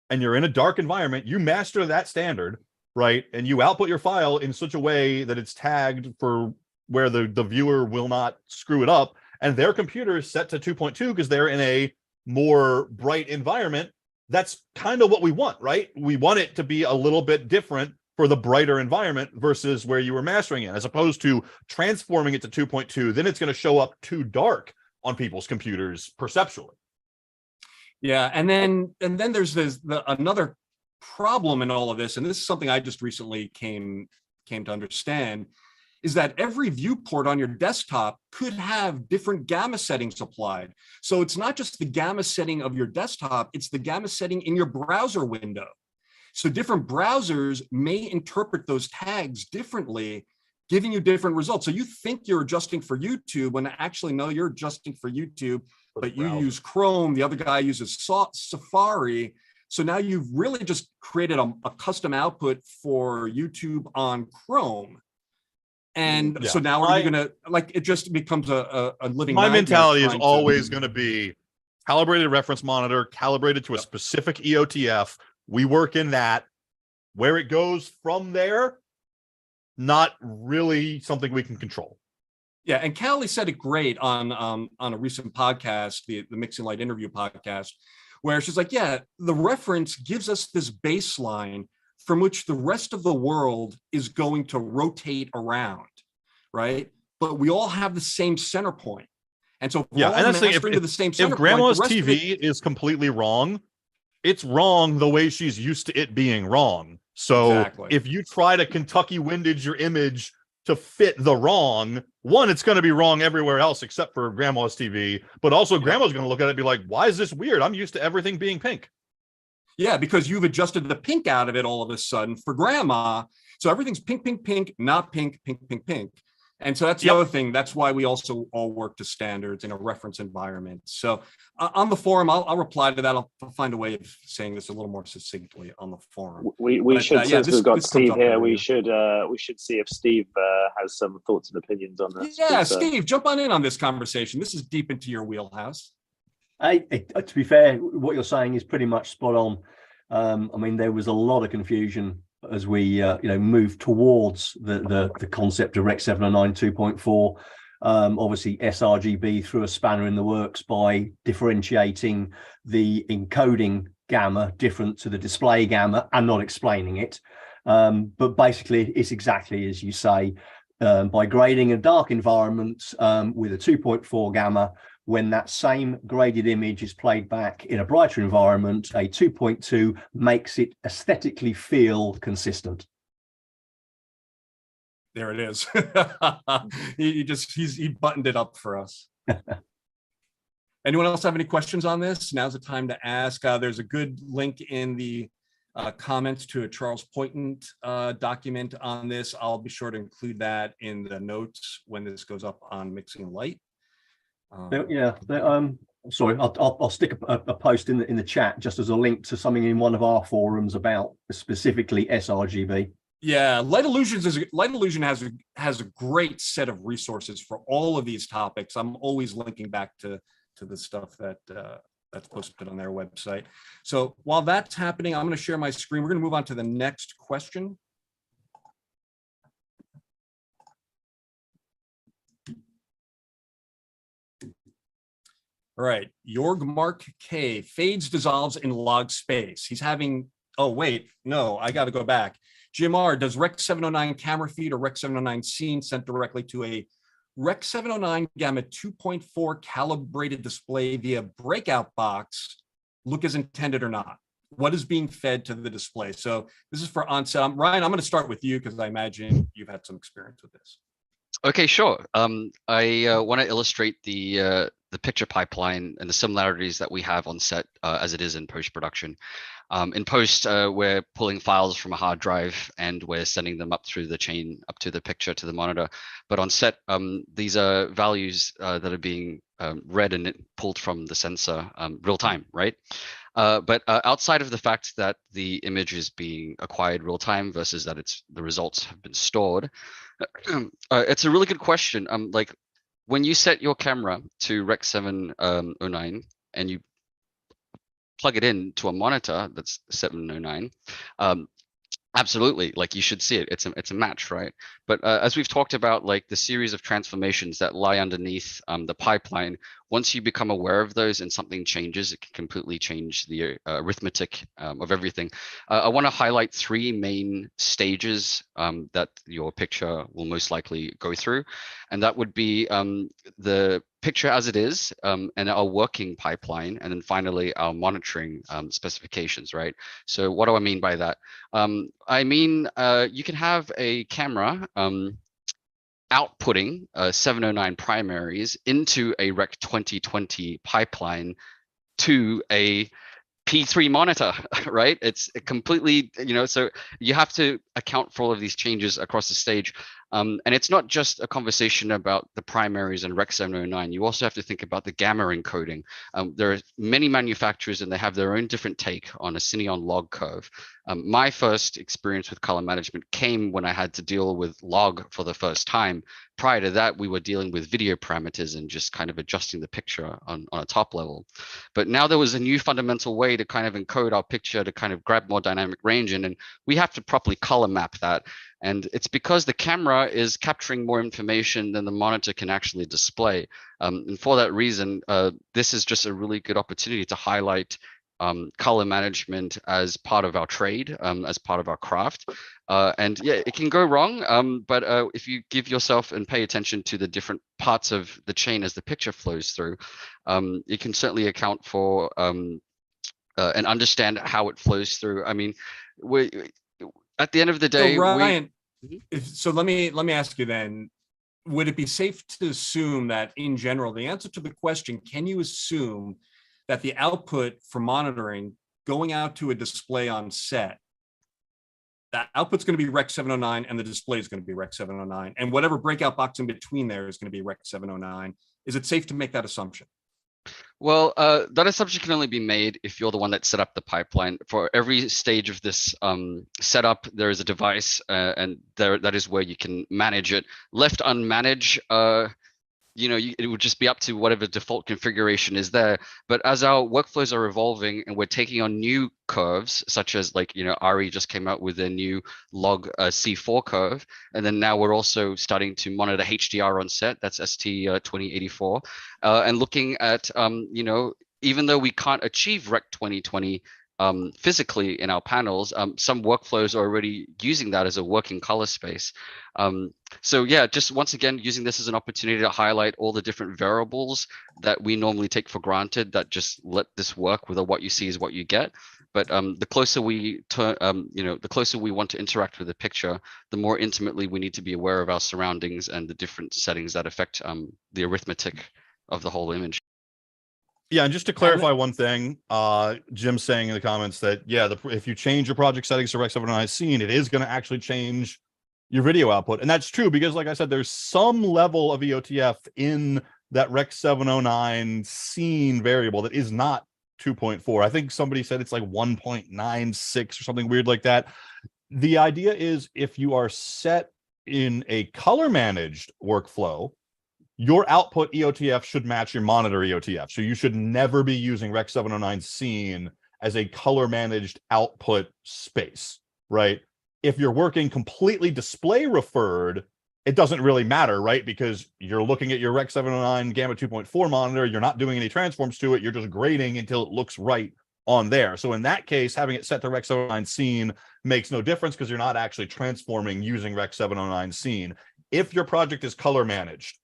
and you're in a dark environment, you master that standard, right? And you output your file in such a way that it's tagged for where the viewer will not screw it up. And their computer is set to 2.2 because they're in a more bright environment. That's kind of what we want, right? We want it to be a little bit different for the brighter environment versus where you were mastering it, as opposed to transforming it to 2.2. Then it's going to show up too dark on people's computers perceptually. Yeah, and then there's another problem in all of this, and this is something I just recently came to understand, is that every viewport on your desktop could have different gamma settings applied. So it's not just the gamma setting of your desktop, it's the gamma setting in your browser window. So different browsers may interpret those tags differently, giving you different results. So you think you're adjusting for YouTube when actually, no, you're adjusting for YouTube, but you use Chrome, the other guy uses Safari. So now you've really just created a custom output for YouTube on Chrome. And so now are you going to, like, it just becomes a living My nightmare mentality is trying to- always going to be calibrated reference monitor, calibrated to a specific EOTF. We work in that. Where it goes from there, not really something we can control. Yeah, and Callie said it great on a recent podcast, the Mixing Light interview podcast, where she's like, yeah, the reference gives us this baseline from which the rest of the world is going to rotate around, right? But we all have the same center point. And so Yeah, and that's the thing, to the same center if grandma's point, TV is completely wrong, it's wrong the way she's used to it being wrong. So Exactly. if you try to Kentucky windage your image to fit the wrong, one, it's going to be wrong everywhere else except for grandma's TV. But also grandma's going to look at it and be like, why is this weird? I'm used to everything being pink. Yeah, because you've adjusted the pink out of it all of a sudden for grandma. So everything's pink, pink, pink, not pink, pink, pink, pink. And so that's the other thing. That's why we also all work to standards in a reference environment. So on the forum, I'll reply to that. I'll find a way of saying this a little more succinctly on the forum. We should, since we've got Steve here, we should see if Steve has some thoughts and opinions on this. Yeah, Steve, jump on in on this conversation. This is deep into your wheelhouse. To be fair, what you're saying is pretty much spot on. I mean, there was a lot of confusion as we moved towards the concept of Rec 709 2.4. Obviously, sRGB threw a spanner in the works by differentiating the encoding gamma different to the display gamma and not explaining it. But basically, it's exactly as you say. By grading a dark environment with a 2.4 gamma, when that same graded image is played back in a brighter environment, a 2.2 makes it aesthetically feel consistent. There it is. he buttoned it up for us. Anyone else have any questions on this? Now's the time to ask. There's a good link in the comments to a Charles Poynton document on this. I'll be sure to include that in the notes when this goes up on Mixing Light. Sorry, I'll stick a post in the chat just as a link to something in one of our forums about specifically sRGB. Yeah, Light Illusion has a great set of resources for all of these topics. I'm always linking back to the stuff that's posted on their website. So while that's happening, I'm going to share my screen. We're going to move on to the next question. All right, Jorg Mark K, fades dissolves in log space. He's having, oh wait, no, I got to go back. Jim R, does Rec 709 camera feed or Rec 709 scene sent directly to a Rec 709 gamma 2.4 calibrated display via breakout box look as intended or not? What is being fed to the display? So this is for onset. Ryan, I'm going to start with you because I imagine you've had some experience with this. Okay, sure. I want to illustrate the picture pipeline and the similarities that we have on set as it is in post-production. In post, we're pulling files from a hard drive and we're sending them up through the chain, up to the picture, to the monitor. But on set, these are values that are being read and pulled from the sensor real time, right? But outside of the fact that the image is being acquired real time versus that the results have been stored, it's a really good question. Like when you set your camera to Rec 709 and you plug it in to a monitor that's 709, absolutely, like you should see it. It's a match, right? But as we've talked about, like the series of transformations that lie underneath the pipeline, once you become aware of those and something changes, it can completely change the arithmetic of everything. I want to highlight three main stages that your picture will most likely go through. And that would be the picture as it is, and our working pipeline, and then finally our monitoring specifications, right? So what do I mean by that? I mean, you can have a camera outputting 709 primaries into a Rec 2020 pipeline to a P3 monitor, right? It's completely, so you have to account for all of these changes across the stage. And it's not just a conversation about the primaries and Rec 709. You also have to think about the gamma encoding. There are many manufacturers and they have their own different take on a Cineon log curve. My first experience with color management came when I had to deal with log for the first time. Prior to that, we were dealing with video parameters and just kind of adjusting the picture on a top level. But now there was a new fundamental way to kind of encode our picture to kind of grab more dynamic range in, and we have to properly color map that. And it's because the camera is capturing more information than the monitor can actually display. And for that reason, this is just a really good opportunity to highlight color management as part of our trade, as part of our craft. And yeah, it can go wrong, but if you give yourself and pay attention to the different parts of the chain as the picture flows through, you can certainly account for and understand how it flows through. I mean, at the end of the day, so Ryan, so let me ask you then, would it be safe to assume that in general, the answer to the question, can you assume that the output for monitoring going out to a display on set, that output's going to be Rec 709 and the display is going to be Rec 709, and whatever breakout box in between there is going to be Rec 709? Is it safe to make that assumption? Well, that assumption can only be made if you're the one that set up the pipeline. For every stage of this setup, there is a device, and that is where you can manage it. Left unmanaged, it would just be up to whatever default configuration is there. But as our workflows are evolving and we're taking on new curves, such as Ari just came out with a new log C4 curve. And then now we're also starting to monitor HDR on set, that's ST2084. And looking at, even though we can't achieve Rec 2020 physically in our panels, some workflows are already using that as a working color space. So yeah, just once again, using this as an opportunity to highlight all the different variables that we normally take for granted that just let this work with what you see is what you get. But the closer we turn, the closer we want to interact with the picture, the more intimately we need to be aware of our surroundings and the different settings that affect the arithmetic of the whole image. Yeah, and just to clarify one thing, Jim's saying in the comments that, yeah, if you change your project settings to Rec 709 scene, it is going to actually change your video output. And that's true because, like I said, there's some level of EOTF in that Rec 709 scene variable that is not 2.4. I think somebody said it's like 1.96 or something weird like that. The idea is if you are set in a color managed workflow, your output EOTF should match your monitor EOTF. So you should never be using Rec 709 scene as a color managed output space, right? If you're working completely display referred, it doesn't really matter, right? Because you're looking at your Rec 709 Gamma 2.4 monitor, you're not doing any transforms to it, you're just grading until it looks right on there. So in that case, having it set to Rec 709 scene makes no difference because you're not actually transforming using Rec 709 scene. If your project is color managed,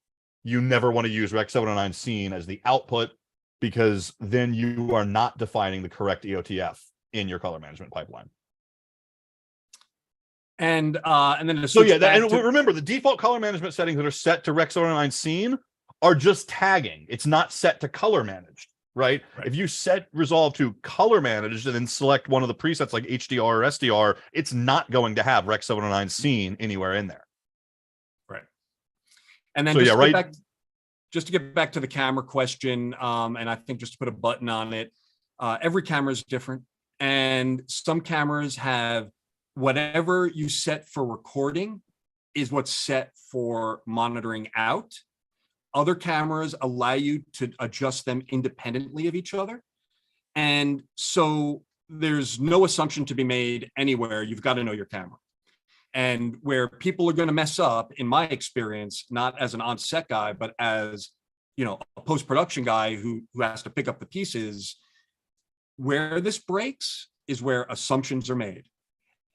you never want to use Rec 709 scene as the output because then you are not defining the correct EOTF in your color management pipeline. And then so yeah, and remember the default color management settings that are set to Rec 709 scene are just tagging. It's not set to color managed, right? If you set resolve to color managed and then select one of the presets like HDR or SDR, it's not going to have Rec 709 scene anywhere in there. Right. And then so just to get back to the camera question, and I think just to put a button on it, every camera is different. And some cameras have whatever you set for recording is what's set for monitoring out. Other cameras allow you to adjust them independently of each other. And so there's no assumption to be made anywhere. You've got to know your camera. And where people are going to mess up, in my experience, not as an on-set guy, but as, a post-production guy who has to pick up the pieces, where this breaks is where assumptions are made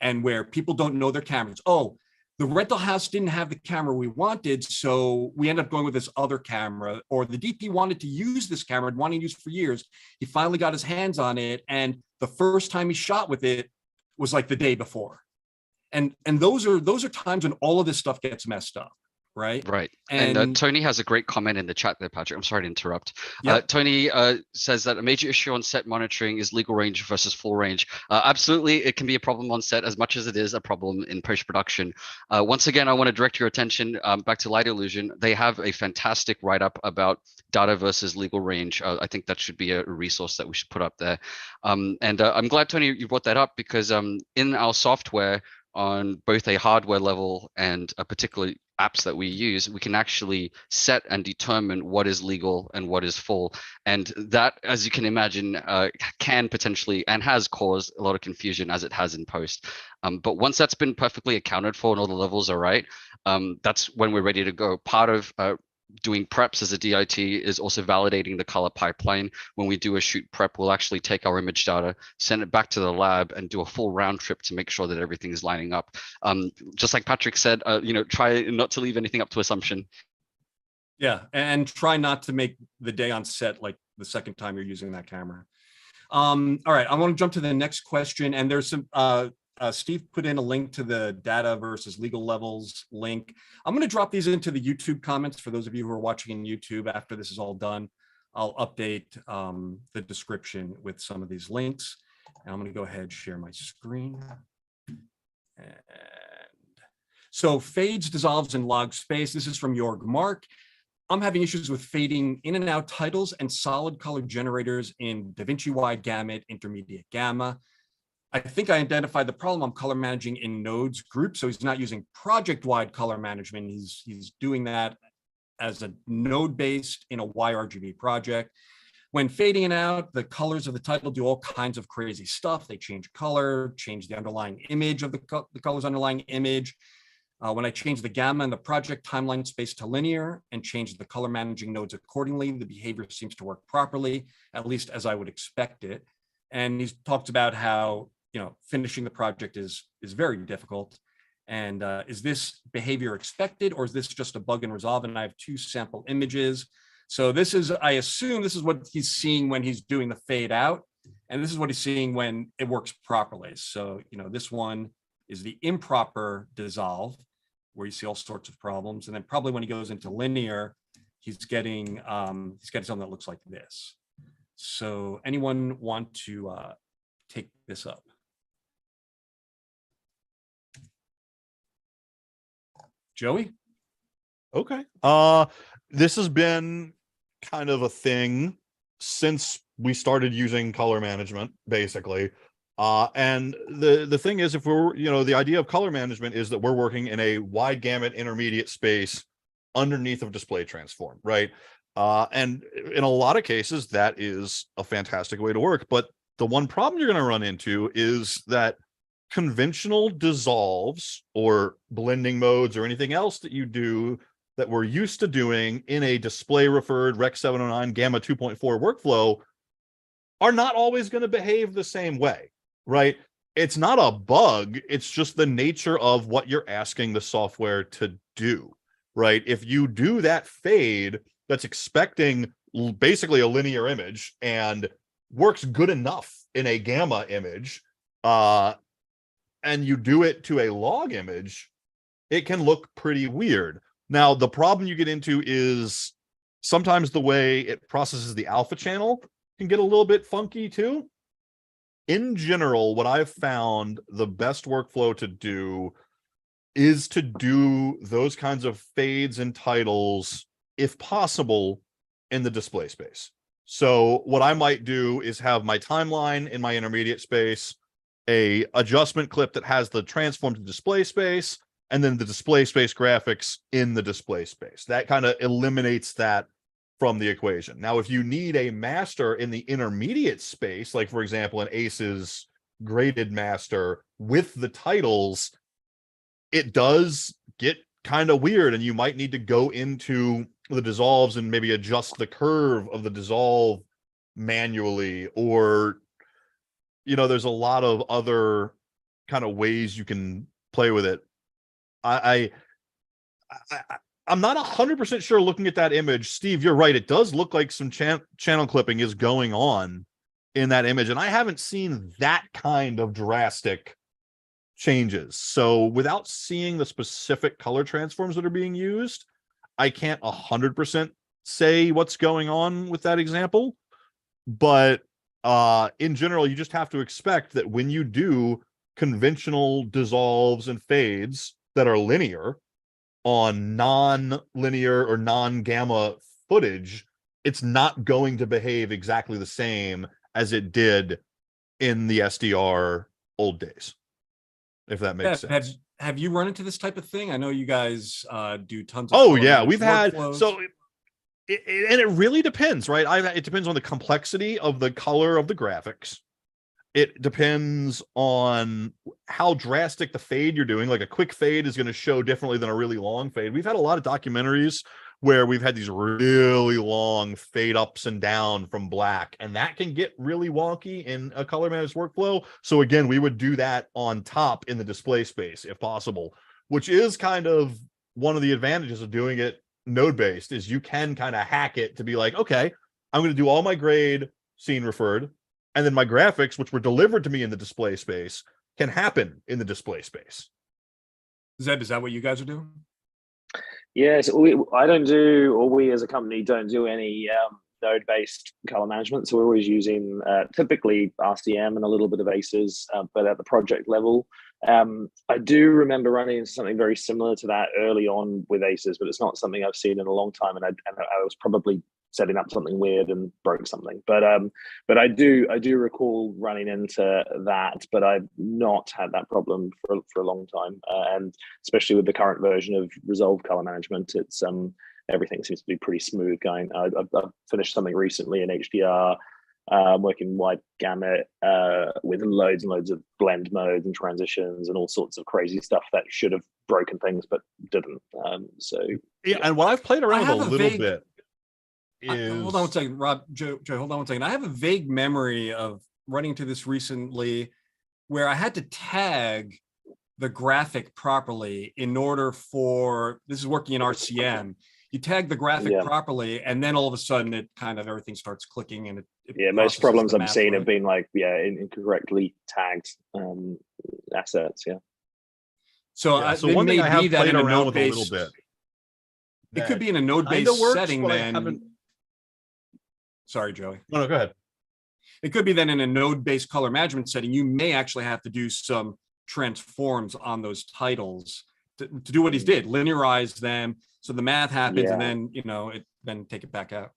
and where people don't know their cameras. Oh, the rental house didn't have the camera we wanted, so we ended up going with this other camera, or the DP wanted to use this camera, wanted to use it for years. He finally got his hands on it, and the first time he shot with it was like the day before. And those are times when all of this stuff gets messed up. right? Right. And Tony has a great comment in the chat there, Patrick. I'm sorry to interrupt. Yep. Tony says that a major issue on set monitoring is legal range versus full range. Absolutely, it can be a problem on set as much as it is a problem in post-production. Once again, I want to direct your attention back to Light Illusion. They have a fantastic write-up about data versus legal range. I think that should be a resource that we should put up there. I'm glad, Tony, you brought that up because in our software, on both a hardware level and a particular apps that we use, we can actually set and determine what is legal and what is full. And that, as you can imagine, can potentially and has caused a lot of confusion as it has in post. But once that's been perfectly accounted for and all the levels are right, that's when we're ready to go. Part of doing preps as a DIT is also validating the color pipeline. When we do a shoot prep, we'll actually take our image data, send it back to the lab, and do a full round trip to make sure that everything is lining up. Just like Patrick said, try not to leave anything up to assumption. Yeah, and try not to make the day on set like the second time you're using that camera. All right, I want to jump to the next question, and there's some Steve put in a link to the data versus legal levels link. I'm going to drop these into the YouTube comments for those of you who are watching in YouTube. After this is all done, I'll update the description with some of these links. And I'm going to go ahead and share my screen. And so fades, dissolves, and log space. This is from Jorg Mark. I'm having issues with fading in and out titles and solid color generators in DaVinci Wide Gamut, Intermediate Gamma. I think I identified the problem. I'm color managing in nodes group. So he's not using project-wide color management. He's doing that as a node-based in a YRGB project. When fading in out, the colors of the title do all kinds of crazy stuff. They change color, change the underlying image of the color's underlying image. When I change the gamma and the project timeline space to linear and change the color managing nodes accordingly, the behavior seems to work properly, at least as I would expect it. And he's talked about how finishing the project is very difficult. And is this behavior expected, or is this just a bug and resolve? And I have 2 sample images. So this is, I assume this is what he's seeing when he's doing the fade out. And this is what he's seeing when it works properly. So, this one is the improper dissolve, where you see all sorts of problems. And then probably when he goes into linear, he's getting something that looks like this. So anyone want to take this up? Joey? Okay. This has been kind of a thing since we started using color management, basically. And the thing is, if we're, the idea of color management is that we're working in a wide gamut intermediate space underneath of display transform, right? And in a lot of cases, that is a fantastic way to work. But the one problem you're going to run into is that conventional dissolves or blending modes or anything else that you do that we're used to doing in a display referred Rec 709 Gamma 2.4 workflow are not always going to behave the same way, right? It's not a bug. It's just the nature of what you're asking the software to do, right? If you do that fade that's expecting basically a linear image and works good enough in a gamma image, and you do it to a log image, it can look pretty weird. Now, the problem you get into is sometimes the way it processes the alpha channel can get a little bit funky too. In general, what I've found the best workflow to do is to do those kinds of fades and titles, if possible, in the display space. So what I might do is have my timeline in my intermediate space, a adjustment clip that has the transform to display space, and then the display space graphics in the display space. That kind of eliminates that from the equation. Now, if you need a master in the intermediate space, like for example, an ACES graded master with the titles, it does get kind of weird, and you might need to go into the dissolves and maybe adjust the curve of the dissolve manually, or there's a lot of other kind of ways you can play with it. I'm not 100% sure looking at that image. Steve, you're right. It does look like some channel clipping is going on in that image. And I haven't seen that kind of drastic changes. So without seeing the specific color transforms that are being used, I can't 100% say what's going on with that example. But in general, you just have to expect that when you do conventional dissolves and fades that are linear on non-linear or non-gamma footage, it's not going to behave exactly the same as it did in the SDR old days, if that makes sense. Have you run into this type of thing? I know you guys do tons of Oh yeah, we've workflows. had so and it really depends, right? It depends on the complexity of the color of the graphics. It depends on how drastic the fade you're doing. Like a quick fade is going to show differently than a really long fade. We've had a lot of documentaries where we've had these really long fade ups and down from black, and that can get really wonky in a color managed workflow. So again, we would do that on top in the display space if possible, which is kind of one of the advantages of doing it node based, is you can kind of hack it to be like, okay, I'm going to do all my grade scene referred, and then my graphics, which were delivered to me in the display space, can happen in the display space. Zeb, is that what you guys are doing? Yes, I don't do, or we as a company don't do any node-based color management. So we're always using typically RCM and a little bit of ACES, but at the project level. I do remember running into something very similar to that early on with ACES, but it's not something I've seen in a long time. And I was probably setting up something weird and broke something. But I do recall running into that, but I've not had that problem for a long time. And especially with the current version of Resolve Color Management, it's everything seems to be pretty smooth going. I've finished something recently in HDR. Working wide gamut with loads and loads of blend modes and transitions and all sorts of crazy stuff that should have broken things but didn't. Yeah, and what I've played around with a little bit. Hold on one second, Rob, Joe, hold on one second. I have a vague memory of running into this recently where I had to tag the graphic properly in order for, this is working in RCM, you tag the graphic properly, and then all of a sudden it kind of, everything starts clicking and it most problems I've seen have been like, incorrectly tagged assets, So, one thing I have played around with a little bit. It could be in a node-based setting then. Sorry, Joey. No, go ahead. It could be then in a node-based color management setting, you may actually have to do some transforms on those titles to do what he did, linearize them so the math happens, and then then take it back out.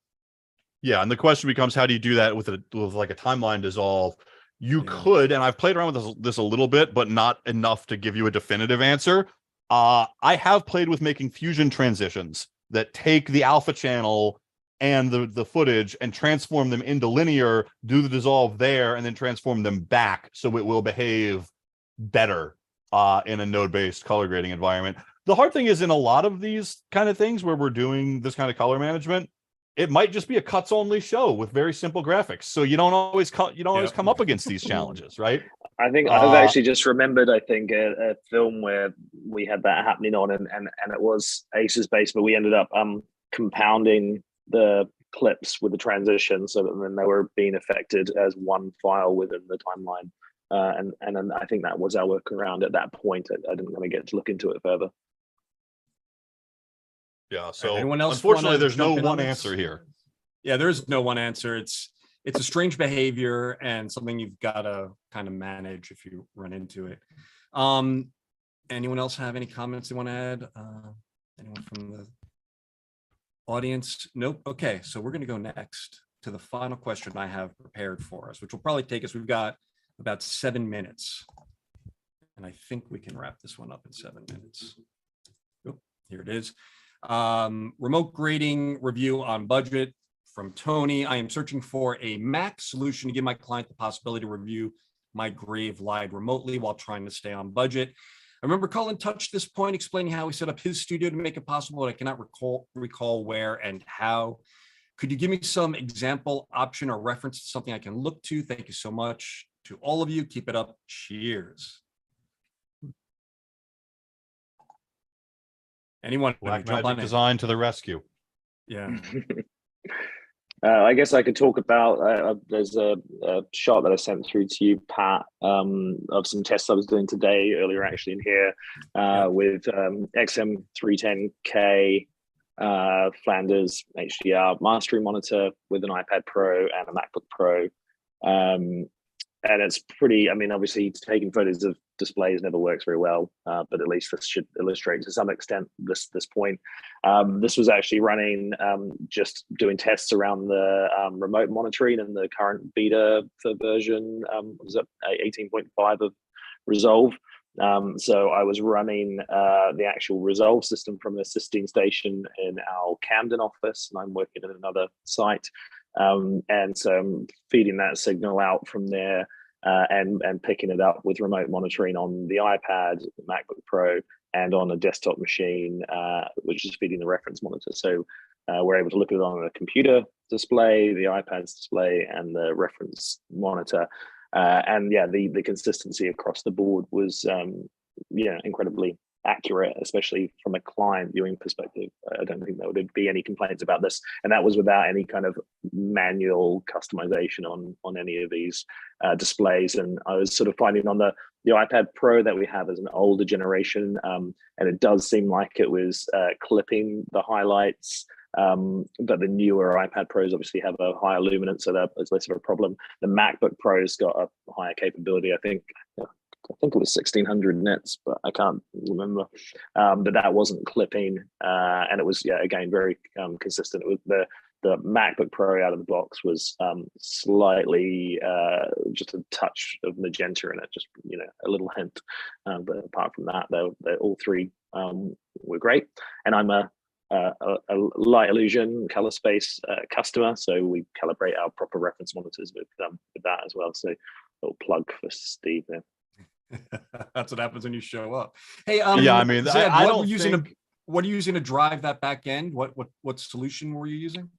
Yeah, and the question becomes, how do you do that with like a timeline dissolve? You could, and I've played around with this a little bit, but not enough to give you a definitive answer. I have played with making fusion transitions that take the alpha channel and the footage and transform them into linear, do the dissolve there, and then transform them back so it will behave better in a node-based color grading environment. The hard thing is, in a lot of these kind of things where we're doing this kind of color management, it might just be a cuts only show with very simple graphics. So you don't always come up against these challenges, right? I think I've actually just remembered, a film where we had that happening on, and it was ACES based, but we ended up compounding the clips with the transition so that then they were being affected as one file within the timeline. And then I think that was our workaround at that point. I didn't really get to look into it further. Yeah, so unfortunately, there's no one answer here. Yeah, there's no one answer. It's a strange behavior and something you've got to kind of manage if you run into it. Anyone else have any comments they want to add? Anyone from the audience? Nope. Okay, so we're going to go next to the final question I have prepared for us, which will probably take us, we've got about 7 minutes. And I think we can wrap this one up in 7 minutes. Oh, here it is. Remote grading review on budget from Tony. I am searching for a Mac solution to give my client the possibility to review my grave live remotely while trying to stay on budget. I remember Cullen touched this point, explaining how he set up his studio to make it possible, but I cannot recall where and how. Could you give me some example, option, or reference to something I can look to? Thank you so much to all of you. Keep it up. Cheers. Anyone? Black Magic Design to the rescue. Yeah. I guess I could talk about, there's a shot that I sent through to you, Pat, of some tests I was doing today, earlier actually in here, with XM310K, Flanders HDR mastering monitor with an iPad Pro and a MacBook Pro. And it's pretty, I mean, obviously taking photos of displays never works very well, but at least this should illustrate to some extent this point. This was actually running, just doing tests around the remote monitoring and the current beta for version, was it 18.5 of Resolve. So I was running the actual Resolve system from the assisting station in our Camden office, and I'm working at another site. And so I'm feeding that signal out from there and picking it up with remote monitoring on the iPad, the MacBook Pro, and on a desktop machine, which is feeding the reference monitor. So we're able to look at it on a computer display, the iPad's display, and the reference monitor. And yeah, the consistency across the board was incredibly accurate, especially from a client viewing perspective. I don't think there would be any complaints about this, and that was without any kind of manual customization on any of these displays. And I was sort of finding on the iPad Pro that we have as an older generation, and it does seem like it was clipping the highlights. But the newer iPad Pros obviously have a higher luminance, so that is less of a problem. The MacBook Pro's got a higher capability. I think it was 1600 nits, but I can't remember. But that wasn't clipping, and it was again very consistent. With the MacBook Pro out of the box was slightly just a touch of magenta in it, just a little hint. But apart from that, they all three were great. And I'm a light illusion color space customer, so we calibrate our proper reference monitors with that as well. So a little plug for Steve there. That's what happens when you show up. Hey, yeah, I mean, Zed, I what don't are you using think... what are you using to drive that back end? What solution were you using?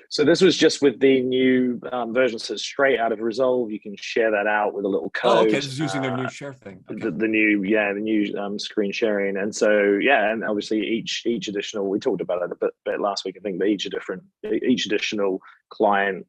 So this was just with the new version, so straight out of Resolve. You can share that out with a little code. Oh, okay, this is using their new share thing. Okay. The new screen sharing, and so and obviously each additional, we talked about it a bit last week, I think, but each additional client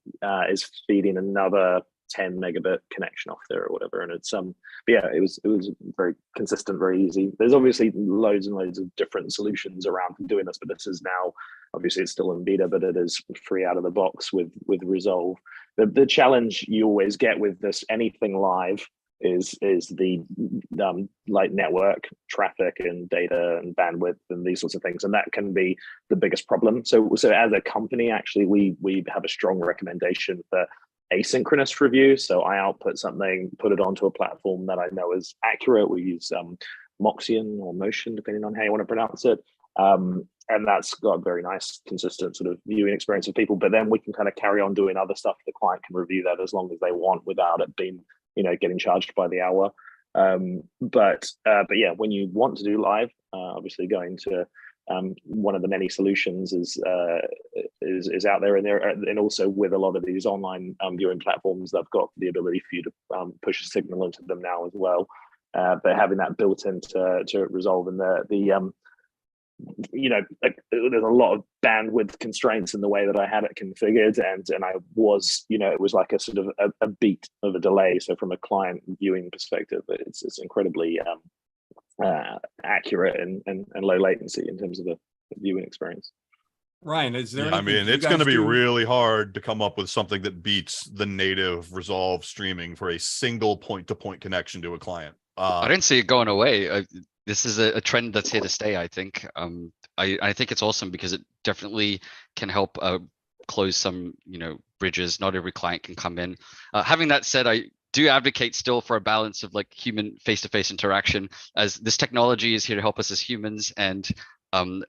is feeding another 10 megabit connection off there or whatever, and it's it was very consistent, very easy. There's obviously loads and loads of different solutions around doing this, but this is now, obviously it's still in beta, but it is free out of the box with Resolve. The challenge you always get with this anything live is the like network traffic and data and bandwidth and these sorts of things, and that can be the biggest problem. So as a company, actually we have a strong recommendation for asynchronous review. So I output something, put it onto a platform that I know is accurate. We use Moxion or Motion, depending on how you want to pronounce it. And that's got a very nice, consistent sort of viewing experience of people. But then we can kind of carry on doing other stuff. The client can review that as long as they want without it being, getting charged by the hour. But yeah, when you want to do live, obviously going to one of the many solutions is out there, and also with a lot of these online viewing platforms, they've got the ability for you to push a signal into them now as well. But having that built into Resolve, and there's a lot of bandwidth constraints in the way that I had it configured, and I was, it was like a sort of a beat of a delay. So from a client viewing perspective, it's incredibly accurate and low latency in terms of the viewing experience. Ryan, is there? I mean, it's going to be really hard to come up with something that beats the native Resolve streaming for a single point-to-point connection to a client. I don't see it going away. This is a trend that's here to stay, I think. I think it's awesome because it definitely can help close some, bridges. Not every client can come in. Having that said, I do advocate still for a balance of like human face-to-face interaction, as this technology is here to help us as humans, and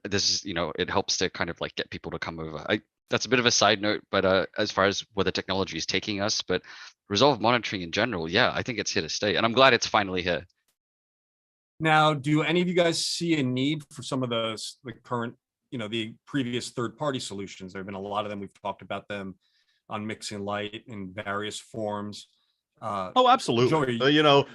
this is, it helps to kind of like get people to come over. That's a bit of a side note, but as far as where the technology is taking us, but Resolve monitoring in general, yeah, I think it's here to stay, and I'm glad it's finally here. Now, do any of you guys see a need for some of the current, the previous third-party solutions? There have been a lot of them. We've talked about them on Mixing Light in various forms. Oh, absolutely. Joey,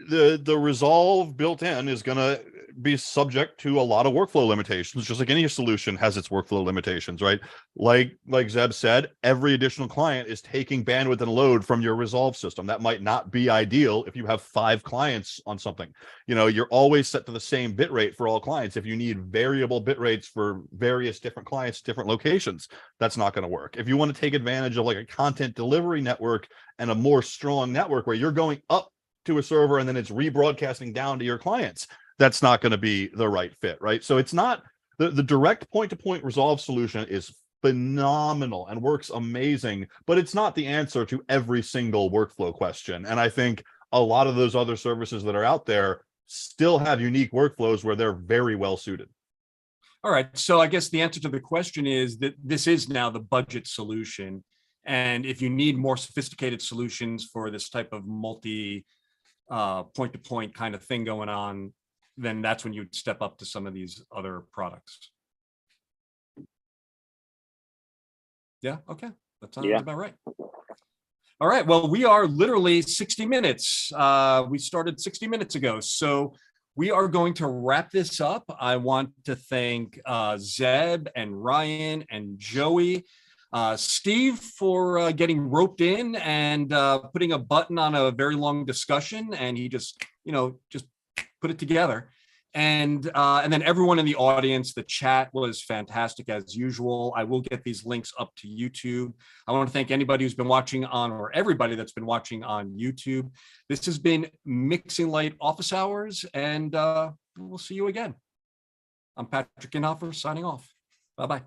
The Resolve built in is going to be subject to a lot of workflow limitations, just like any solution has its workflow limitations, right? Like Zeb said, every additional client is taking bandwidth and load from your Resolve system. That might not be ideal if you have 5 clients on something. You know, you're always set to the same bit rate for all clients. If you need variable bit rates for various different clients, different locations, that's not going to work. If you want to take advantage of like a content delivery network and a more strong network where you're going up to a server and then it's rebroadcasting down to your clients, that's not going to be the right fit, right? So it's not the direct point-to-point Resolve solution is phenomenal and works amazing, but it's not the answer to every single workflow question. And I think a lot of those other services that are out there still have unique workflows where they're very well suited. All right, so I guess the answer to the question is that this is now the budget solution, and if you need more sophisticated solutions for this type of multi point-to-point kind of thing going on, then that's when you'd step up to some of these other products. Yeah, okay, that sounds about right. All right, well, we are literally 60 minutes. We started 60 minutes ago, so we are going to wrap this up. I want to thank Zeb and Ryan and Joey, Steve for getting roped in and putting a button on a very long discussion, and he just put it together. And then everyone in the audience, the chat was fantastic as usual. I will get these links up to YouTube. I want to thank anybody who's been watching on, or everybody that's been watching on YouTube. This has been Mixing Light Office Hours, and we'll see you again. I'm Patrick Inhofer signing off. Bye-bye.